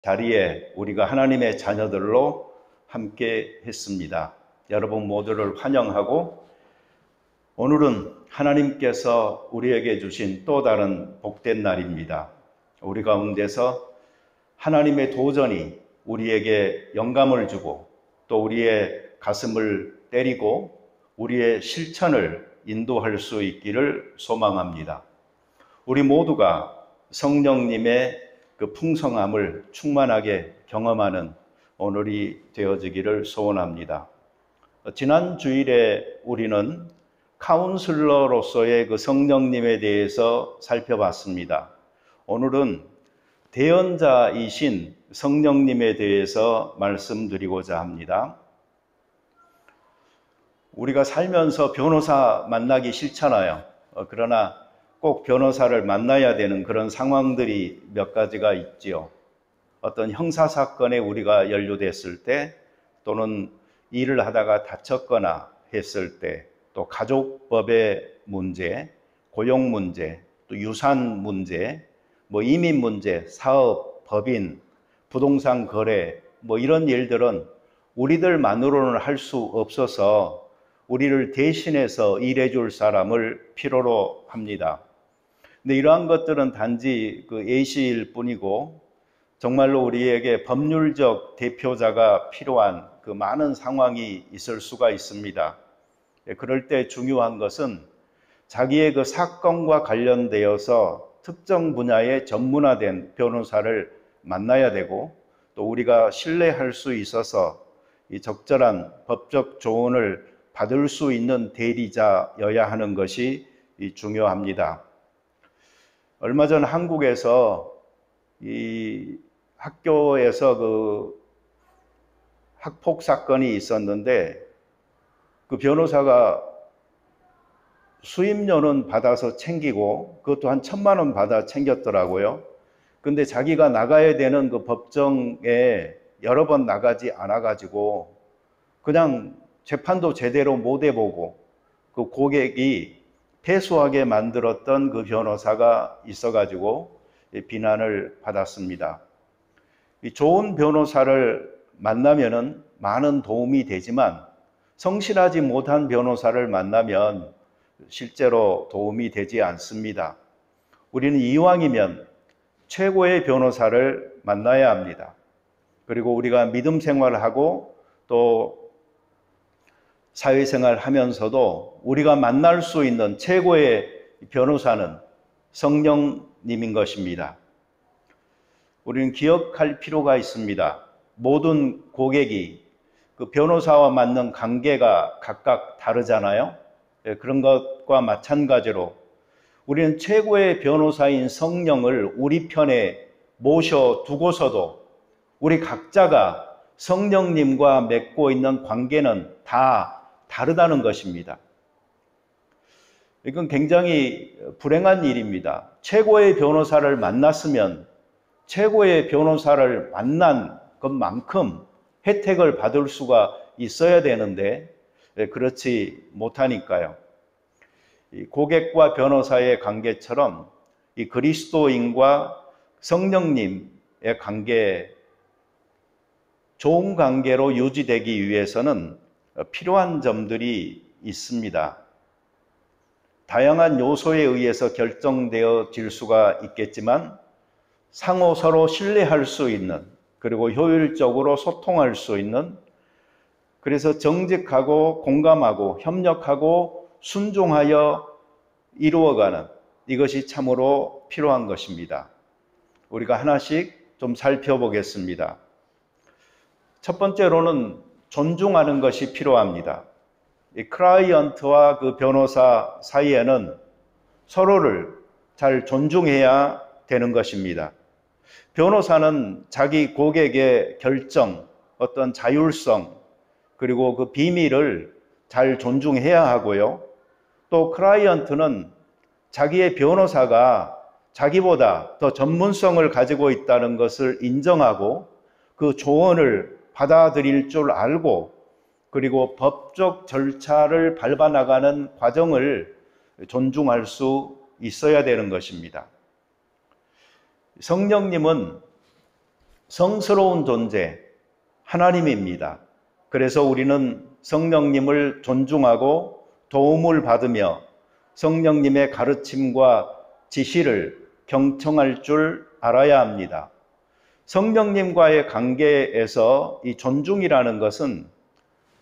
자리에 우리가 하나님의 자녀들로 함께 했습니다. 여러분 모두를 환영하고, 오늘은 하나님께서 우리에게 주신 또 다른 복된 날입니다. 우리 가운데서 하나님의 도전이 우리에게 영감을 주고 또 우리의 가슴을 때리고 우리의 실천을 인도할 수 있기를 소망합니다. 우리 모두가 성령님의 그 풍성함을 충만하게 경험하는 오늘이 되어지기를 소원합니다. 지난 주일에 우리는 카운슬러로서의 그 성령님에 대해서 살펴봤습니다. 오늘은 대언자이신 성령님에 대해서 말씀드리고자 합니다. 우리가 살면서 변호사 만나기 싫잖아요. 그러나 꼭 변호사를 만나야 되는 그런 상황들이 몇 가지가 있지요. 어떤 형사사건에 우리가 연루됐을 때, 또는 일을 하다가 다쳤거나 했을 때, 또 가족법의 문제, 고용 문제, 또 유산 문제, 이민 문제, 사업, 법인, 부동산 거래, 이런 일들은 우리들만으로는 할 수 없어서 우리를 대신해서 일해줄 사람을 필요로 합니다. 근데 이러한 것들은 단지 그 예시일 뿐이고, 정말로 우리에게 법률적 대표자가 필요한 그 많은 상황이 있을 수가 있습니다. 그럴 때 중요한 것은 자기의 그 사건과 관련되어서 특정 분야에 전문화된 변호사를 만나야 되고, 또 우리가 신뢰할 수 있어서 이 적절한 법적 조언을 받을 수 있는 대리자여야 하는 것이 중요합니다. 얼마 전 한국에서 이 학교에서 그 학폭 사건이 있었는데, 그 변호사가 수임료는 받아서 챙기고 그것도 한 1,000만 원 받아 챙겼더라고요. 근데 자기가 나가야 되는 그 법정에 여러 번 나가지 않아 가지고 그냥 재판도 제대로 못 해보고 그 고객이 패소하게 만들었던 그 변호사가 있어 가지고 비난을 받았습니다. 좋은 변호사를 만나면은 많은 도움이 되지만, 성실하지 못한 변호사를 만나면 실제로 도움이 되지 않습니다. 우리는 이왕이면 최고의 변호사를 만나야 합니다. 그리고 우리가 믿음 생활을 하고 또 사회생활 하면서도 우리가 만날 수 있는 최고의 변호사는 성령님인 것입니다. 우리는 기억할 필요가 있습니다. 모든 고객이 그 변호사와 맞는 관계가 각각 다르잖아요. 그런 것과 마찬가지로 우리는 최고의 변호사인 성령을 우리 편에 모셔두고서도 우리 각자가 성령님과 맺고 있는 관계는 다 다르다는 것입니다. 이건 굉장히 불행한 일입니다. 최고의 변호사를 만났으면 최고의 변호사를 만난 것만큼 혜택을 받을 수가 있어야 되는데 그렇지 못하니까요. 고객과 변호사의 관계처럼 이 그리스도인과 성령님의 관계, 좋은 관계로 유지되기 위해서는 필요한 점들이 있습니다. 다양한 요소에 의해서 결정되어질 수가 있겠지만, 상호 서로 신뢰할 수 있는, 그리고 효율적으로 소통할 수 있는, 그래서 정직하고 공감하고 협력하고 순종하여 이루어가는, 이것이 참으로 필요한 것입니다. 우리가 하나씩 좀 살펴보겠습니다. 첫 번째로는 존중하는 것이 필요합니다. 이 클라이언트와 그 변호사 사이에는 서로를 잘 존중해야 되는 것입니다. 변호사는 자기 고객의 결정, 어떤 자율성, 그리고 그 비밀을 잘 존중해야 하고요. 또 클라이언트는 자기의 변호사가 자기보다 더 전문성을 가지고 있다는 것을 인정하고 그 조언을 받아들일 줄 알고, 그리고 법적 절차를 밟아나가는 과정을 존중할 수 있어야 되는 것입니다. 성령님은 성스러운 존재, 하나님입니다. 그래서 우리는 성령님을 존중하고 도움을 받으며 성령님의 가르침과 지시를 경청할 줄 알아야 합니다. 성령님과의 관계에서 이 존중이라는 것은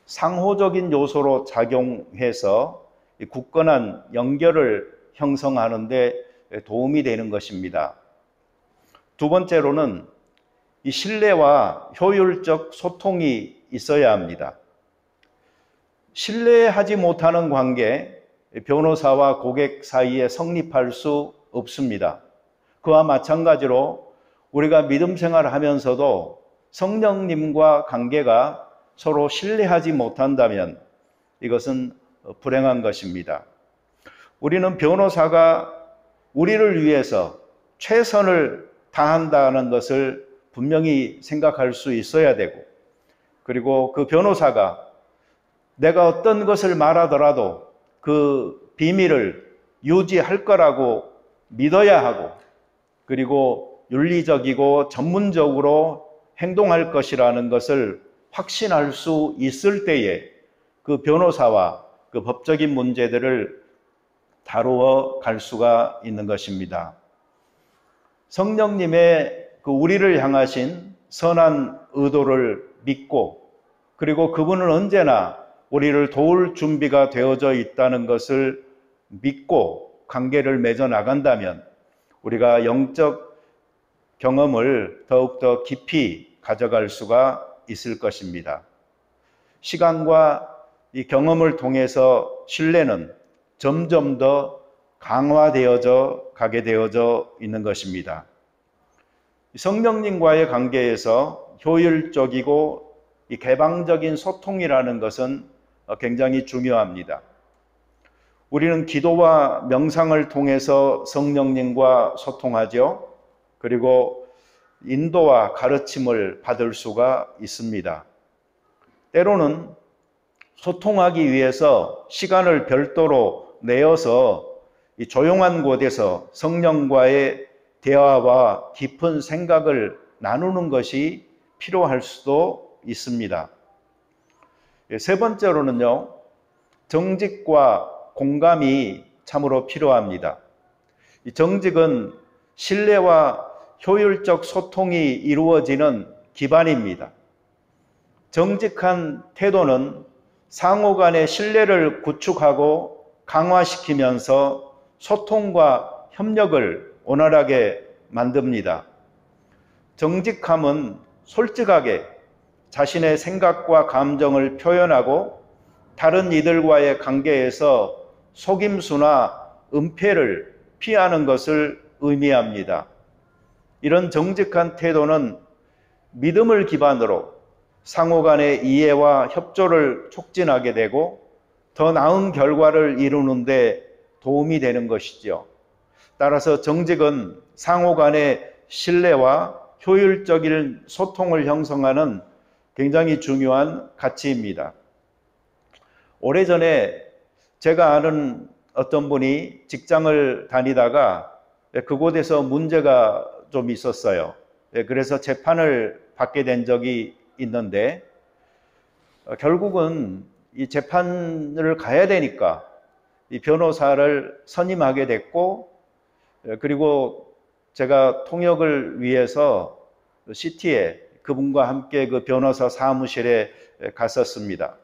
상호적인 요소로 작용해서 굳건한 연결을 형성하는 데 도움이 되는 것입니다. 두 번째로는 이 신뢰와 효율적 소통이 있어야 합니다. 신뢰하지 못하는 관계, 변호사와 고객 사이에 성립할 수 없습니다. 그와 마찬가지로 우리가 믿음 생활을 하면서도 성령님과 관계가 서로 신뢰하지 못한다면 이것은 불행한 것입니다. 우리는 변호사가 우리를 위해서 최선을 다한다는 것을 분명히 생각할 수 있어야 되고, 그리고 그 변호사가 내가 어떤 것을 말하더라도 그 비밀을 유지할 거라고 믿어야 하고, 그리고 윤리적이고 전문적으로 행동할 것이라는 것을 확신할 수 있을 때에 그 변호사와 그 법적인 문제들을 다루어 갈 수가 있는 것입니다. 성령님의 그 우리를 향하신 선한 의도를 믿고, 그리고 그분은 언제나 우리를 도울 준비가 되어져 있다는 것을 믿고 관계를 맺어 나간다면 우리가 영적 경험을 더욱더 깊이 가져갈 수가 있을 것입니다. 시간과 이 경험을 통해서 신뢰는 점점 더 강화되어져 가게 되어져 있는 것입니다. 성령님과의 관계에서 효율적이고 이 개방적인 소통이라는 것은 굉장히 중요합니다. 우리는 기도와 명상을 통해서 성령님과 소통하죠. 그리고 인도와 가르침을 받을 수가 있습니다. 때로는 소통하기 위해서 시간을 별도로 내어서 이 조용한 곳에서 성령과의 대화와 깊은 생각을 나누는 것이 필요할 수도 있습니다. 세 번째로는요, 정직과 공감이 참으로 필요합니다. 이 정직은 신뢰와 효율적 소통이 이루어지는 기반입니다. 정직한 태도는 상호 간의 신뢰를 구축하고 강화시키면서 소통과 협력을 원활하게 만듭니다. 정직함은 솔직하게 자신의 생각과 감정을 표현하고 다른 이들과의 관계에서 속임수나 은폐를 피하는 것을 의미합니다. 이런 정직한 태도는 믿음을 기반으로 상호 간의 이해와 협조를 촉진하게 되고 더 나은 결과를 이루는 데 도움이 되는 것이죠. 따라서 정직은 상호 간의 신뢰와 효율적인 소통을 형성하는 굉장히 중요한 가치입니다. 오래전에 제가 아는 어떤 분이 직장을 다니다가 그곳에서 문제가 좀 있었어요. 그래서 재판을 받게 된 적이 있는데 결국은 이 재판을 가야 되니까 이 변호사를 선임하게 됐고, 그리고 제가 통역을 위해서 시티에 그분과 함께 그 변호사 사무실에 갔었습니다.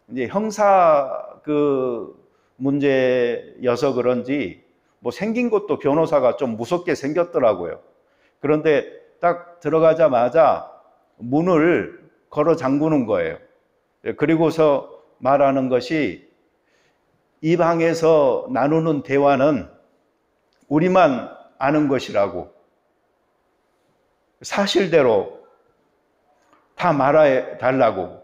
이제 형사 그 문제여서 그런지 뭐 생긴 것도 변호사가 좀 무섭게 생겼더라고요. 그런데 딱 들어가자마자 문을 걸어 잠그는 거예요. 그리고서 말하는 것이, 이 방에서 나누는 대화는 우리만 아는 것이라고, 사실대로 다 말해 달라고,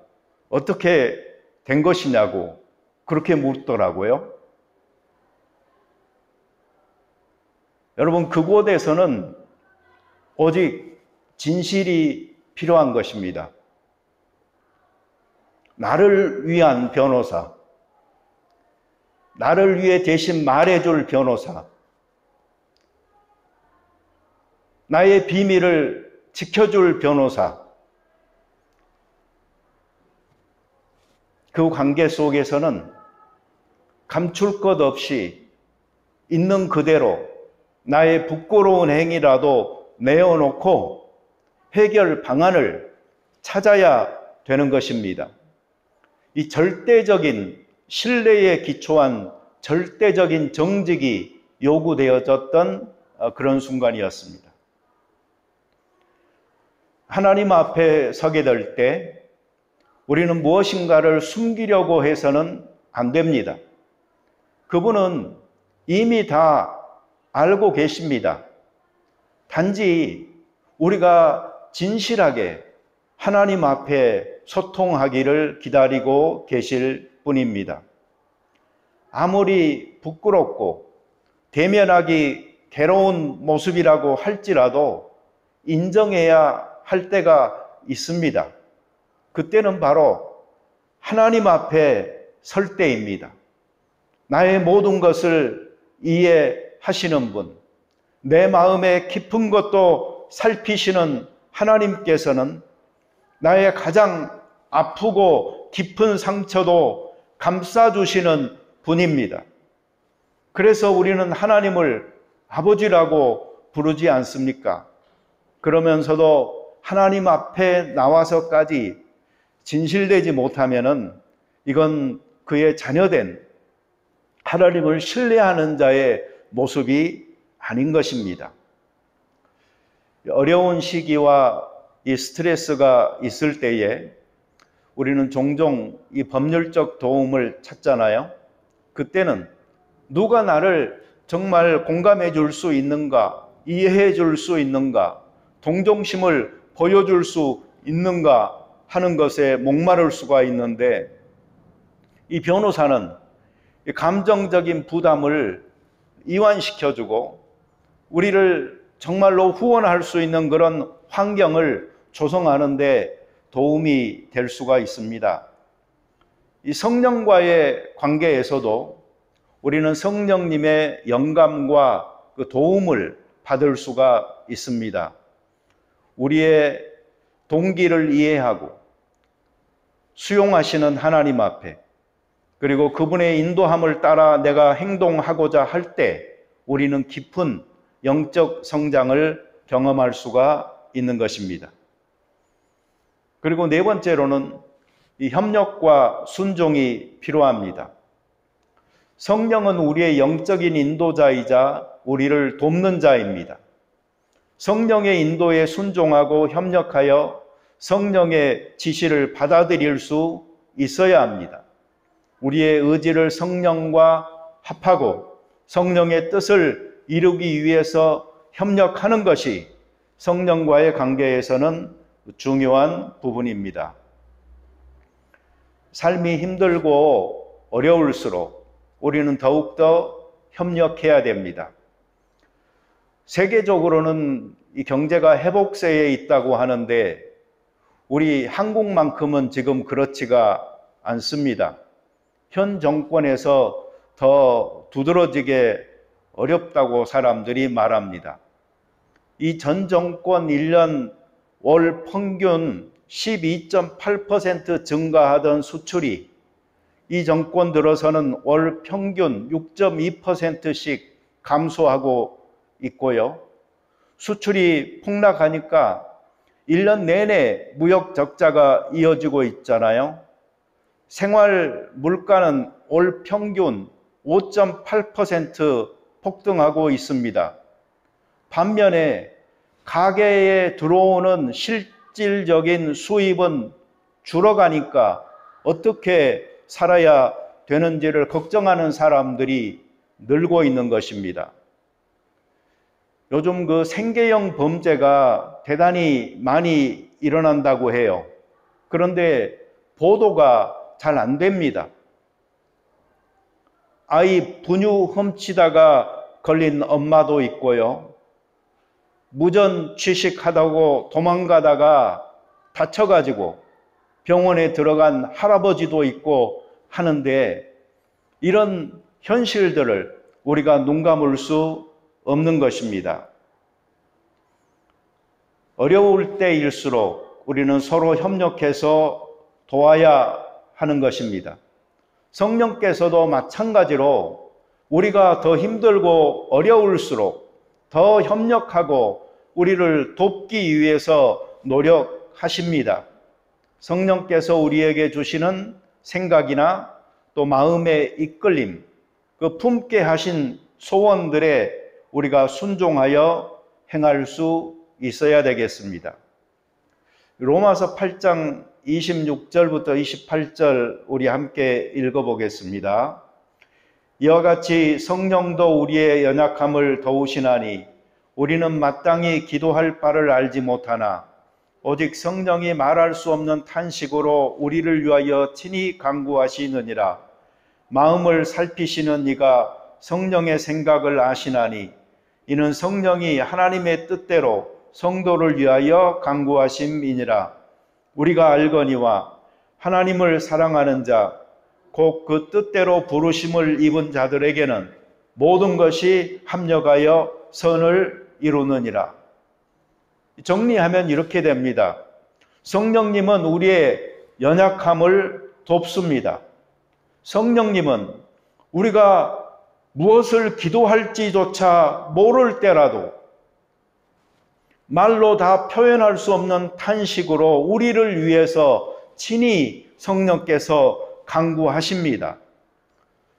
어떻게 된 것이냐고 그렇게 묻더라고요. 여러분, 그곳에서는 오직 진실이 필요한 것입니다. 나를 위한 변호사, 나를 위해 대신 말해줄 변호사, 나의 비밀을 지켜줄 변호사, 그 관계 속에서는 감출 것 없이 있는 그대로 나의 부끄러운 행위라도 내어놓고 해결 방안을 찾아야 되는 것입니다. 이 절대적인 신뢰에 기초한 절대적인 정직이 요구되어졌던 그런 순간이었습니다. 하나님 앞에 서게 될 때 우리는 무엇인가를 숨기려고 해서는 안 됩니다. 그분은 이미 다 알고 계십니다. 단지 우리가 진실하게 하나님 앞에 소통하기를 기다리고 계실 뿐입니다. 아무리 부끄럽고 대면하기 괴로운 모습이라고 할지라도 인정해야 할 때가 있습니다. 그때는 바로 하나님 앞에 설 때입니다. 나의 모든 것을 이해하시는 분, 내 마음의 깊은 것도 살피시는 하나님께서는 나의 가장 아프고 깊은 상처도 감싸주시는 분입니다. 그래서 우리는 하나님을 아버지라고 부르지 않습니까? 그러면서도 하나님 앞에 나와서까지 진실되지 못하면은 이건 그의 자녀된 하나님을 신뢰하는 자의 모습이 아닌 것입니다. 어려운 시기와 이 스트레스가 있을 때에 우리는 종종 이 법률적 도움을 찾잖아요. 그때는 누가 나를 정말 공감해 줄 수 있는가, 이해해 줄 수 있는가, 동정심을 보여줄 수 있는가 하는 것에 목마를 수가 있는데, 이 변호사는 감정적인 부담을 이완시켜주고 우리를 정말로 후원할 수 있는 그런 환경을 조성하는 데 도움이 될 수가 있습니다. 이 성령과의 관계에서도 우리는 성령님의 영감과 그 도움을 받을 수가 있습니다. 우리의 동기를 이해하고 수용하시는 하나님 앞에, 그리고 그분의 인도함을 따라 내가 행동하고자 할 때 우리는 깊은 영적 성장을 경험할 수가 있는 것입니다. 그리고 네 번째로는 이 협력과 순종이 필요합니다. 성령은 우리의 영적인 인도자이자 우리를 돕는 자입니다. 성령의 인도에 순종하고 협력하여 성령의 지시를 받아들일 수 있어야 합니다. 우리의 의지를 성령과 합하고 성령의 뜻을 이루기 위해서 협력하는 것이 성령과의 관계에서는 중요한 부분입니다. 삶이 힘들고 어려울수록 우리는 더욱더 협력해야 됩니다. 세계적으로는 이 경제가 회복세에 있다고 하는데 우리 한국만큼은 지금 그렇지가 않습니다. 현 정권에서 더 두드러지게 어렵다고 사람들이 말합니다. 이 전 정권 1년 월 평균 12.8% 증가하던 수출이 이 정권 들어서는 월 평균 6.2%씩 감소하고 있고요. 수출이 폭락하니까 1년 내내 무역 적자가 이어지고 있잖아요. 생활 물가는 월 평균 5.8% 폭등하고 있습니다. 반면에 가계에 들어오는 실질적인 수입은 줄어가니까 어떻게 살아야 되는지를 걱정하는 사람들이 늘고 있는 것입니다. 요즘 그 생계형 범죄가 대단히 많이 일어난다고 해요. 그런데 보도가 잘 안 됩니다. 아이 분유 훔치다가 걸린 엄마도 있고요. 무전 취식하다고 도망가다가 다쳐가지고 병원에 들어간 할아버지도 있고 하는데 이런 현실들을 우리가 눈 감을 수 없는 것입니다. 어려울 때일수록 우리는 서로 협력해서 도와야 하는 것입니다. 성령께서도 마찬가지로 우리가 더 힘들고 어려울수록 더 협력하고 우리를 돕기 위해서 노력하십니다. 성령께서 우리에게 주시는 생각이나 또 마음의 이끌림, 그 품게 하신 소원들에 우리가 순종하여 행할 수 있어야 되겠습니다. 로마서 8장 26절부터 28절 우리 함께 읽어보겠습니다. 이와 같이 성령도 우리의 연약함을 도우시나니 우리는 마땅히 기도할 바를 알지 못하나 오직 성령이 말할 수 없는 탄식으로 우리를 위하여 친히 간구하시느니라. 마음을 살피시는 이가 성령의 생각을 아시나니 이는 성령이 하나님의 뜻대로 성도를 위하여 간구하심이니라. 우리가 알거니와 하나님을 사랑하는 자 곧 그 뜻대로 부르심을 입은 자들에게는 모든 것이 합력하여 선을 이루느니라. 정리하면 이렇게 됩니다. 성령님은 우리의 연약함을 돕습니다. 성령님은 우리가 무엇을 기도할지조차 모를 때라도 말로 다 표현할 수 없는 탄식으로 우리를 위해서 친히 성령께서 간구하십니다.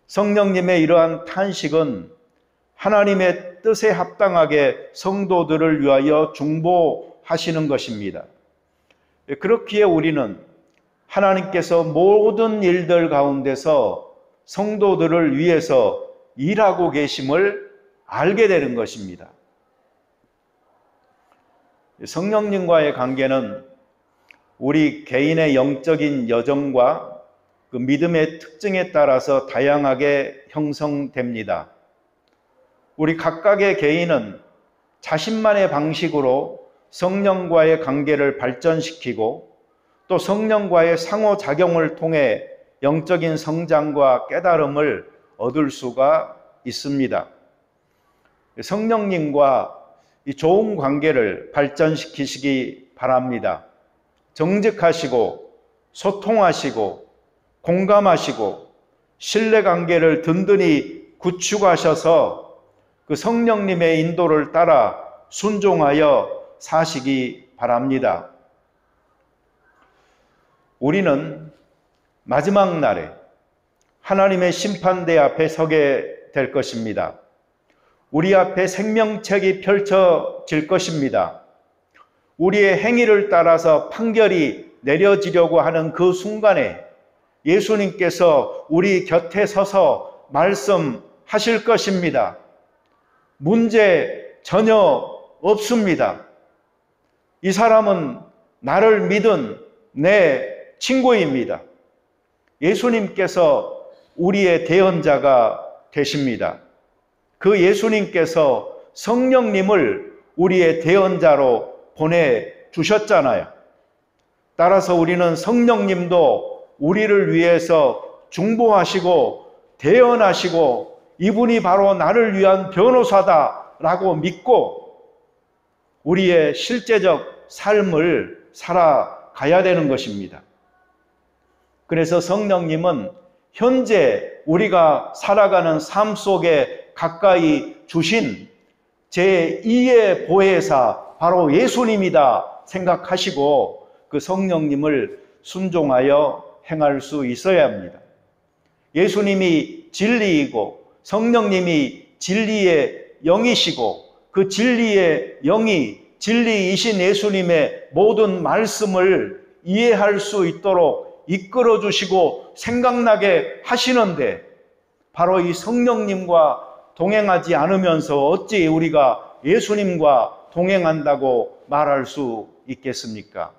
성령님의 이러한 탄식은 하나님의 뜻에 합당하게 성도들을 위하여 중보하시는 것입니다. 그렇기에 우리는 하나님께서 모든 일들 가운데서 성도들을 위해서 일하고 계심을 알게 되는 것입니다. 성령님과의 관계는 우리 개인의 영적인 여정과 그 믿음의 특징에 따라서 다양하게 형성됩니다. 우리 각각의 개인은 자신만의 방식으로 성령과의 관계를 발전시키고 또 성령과의 상호작용을 통해 영적인 성장과 깨달음을 얻을 수가 있습니다. 성령님과 이 좋은 관계를 발전시키시기 바랍니다. 정직하시고 소통하시고 공감하시고 신뢰관계를 든든히 구축하셔서 그 성령님의 인도를 따라 순종하여 사시기 바랍니다. 우리는 마지막 날에 하나님의 심판대 앞에 서게 될 것입니다. 우리 앞에 생명책이 펼쳐질 것입니다. 우리의 행위를 따라서 판결이 내려지려고 하는 그 순간에 예수님께서 우리 곁에 서서 말씀하실 것입니다. 문제 전혀 없습니다. 이 사람은 나를 믿은 내 친구입니다. 예수님께서 우리의 대언자가 되십니다. 그 예수님께서 성령님을 우리의 대언자로 보내주셨잖아요. 따라서 우리는 성령님도 우리를 위해서 중보하시고 대언하시고 이분이 바로 나를 위한 변호사다라고 믿고 우리의 실제적 삶을 살아가야 되는 것입니다. 그래서 성령님은 현재 우리가 살아가는 삶 속에 가까이 주신 제2의 보혜사 바로 예수님이다 생각하시고 그 성령님을 순종하여 행할 수 있어야 합니다. 예수님이 진리이고 성령님이 진리의 영이시고 그 진리의 영이 진리이신 예수님의 모든 말씀을 이해할 수 있도록 이끌어 주시고 생각나게 하시는데 바로 이 성령님과 동행하지 않으면서 어찌 우리가 예수님과 동행한다고 말할 수 있겠습니까?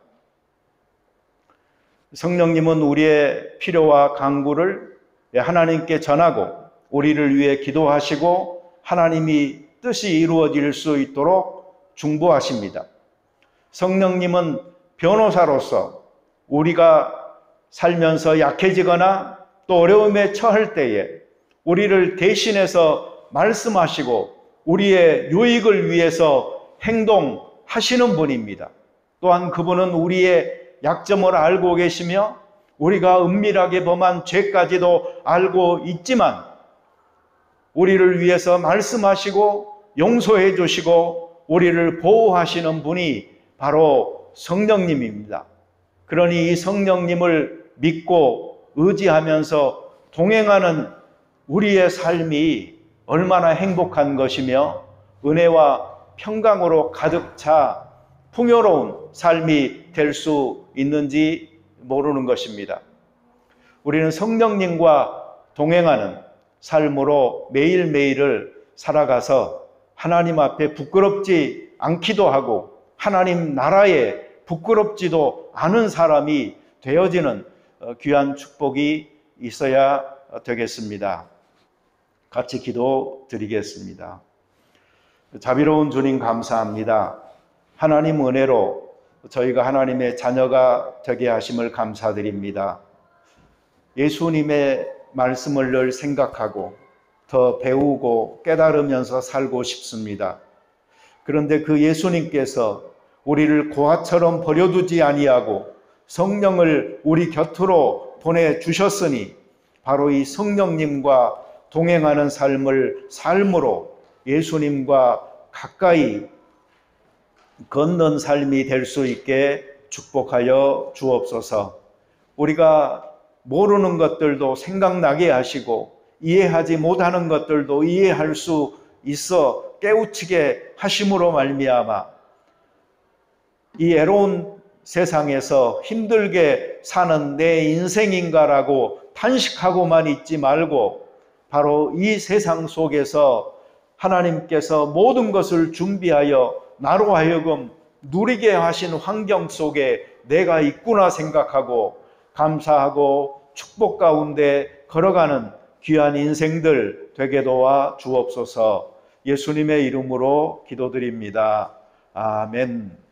성령님은 우리의 필요와 간구를 하나님께 전하고 우리를 위해 기도하시고 하나님이 뜻이 이루어질 수 있도록 중보하십니다. 성령님은 변호사로서 우리가 살면서 약해지거나 또 어려움에 처할 때에 우리를 대신해서 말씀하시고 우리의 유익을 위해서 하시는 분입니다. 또한 그분은 우리의 약점을 알고 계시며 우리가 은밀하게 범한 죄까지도 알고 있지만 우리를 위해서 말씀하시고 용서해 주시고 우리를 보호하시는 분이 바로 성령님입니다. 그러니 이 성령님을 믿고 의지하면서 동행하는 우리의 삶이 얼마나 행복한 것이며 은혜와 평강으로 가득 차 풍요로운 삶이 될 수 있는지 모르는 것입니다. 우리는 성령님과 동행하는 삶으로 매일매일을 살아가서 하나님 앞에 부끄럽지 않기도 하고 하나님 나라에 부끄럽지도 않은 사람이 되어지는 귀한 축복이 있어야 되겠습니다. 같이 기도드리겠습니다. 자비로운 주님 감사합니다. 하나님 은혜로 저희가 하나님의 자녀가 되게 하심을 감사드립니다. 예수님의 말씀을 늘 생각하고 더 배우고 깨달으면서 살고 싶습니다. 그런데 그 예수님께서 우리를 고아처럼 버려두지 아니하고 성령을 우리 곁으로 보내주셨으니 바로 이 성령님과 동행하는 삶으로 예수님과 가까이 걷는 삶이 될 수 있게 축복하여 주옵소서. 우리가 모르는 것들도 생각나게 하시고 이해하지 못하는 것들도 이해할 수 있어 깨우치게 하심으로 말미암아 이 애로운 세상에서 힘들게 사는 내 인생인가라고 탄식하고만 있지 말고 바로 이 세상 속에서 하나님께서 모든 것을 준비하여 나로 하여금 누리게 하신 환경 속에 내가 있구나 생각하고 감사하고 축복 가운데 걸어가는 귀한 인생들 되게 도와 주옵소서. 예수님의 이름으로 기도드립니다. 아멘.